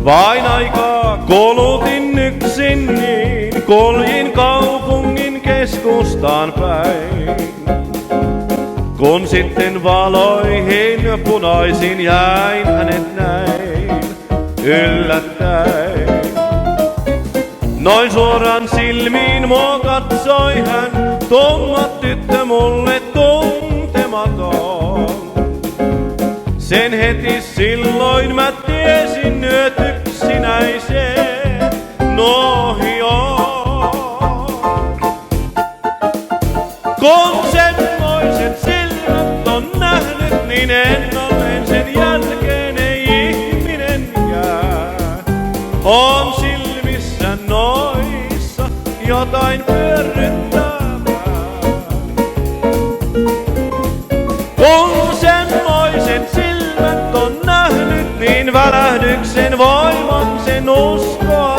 Vain aikaa kulutin yksin, niin kuljin kaupungin keskustaan päin. Kun sitten valoihin punaisin jäin, hänet näin yllättäen. Noin suoraan silmiin mua katsoi hän, tumma tyttö mulle tuntematon. Sen heti silloin mä tiesin nyt yksinäiseen nohjoon. Kun semmoiset silmät on nähnyt, niin ennalleen sen jälkeen ei ihminen jää. On silmissä noissa jotain pyörryttävää. Kun semmoiset silmät on nähnyt, niin välähdyksen voiman sen uskoa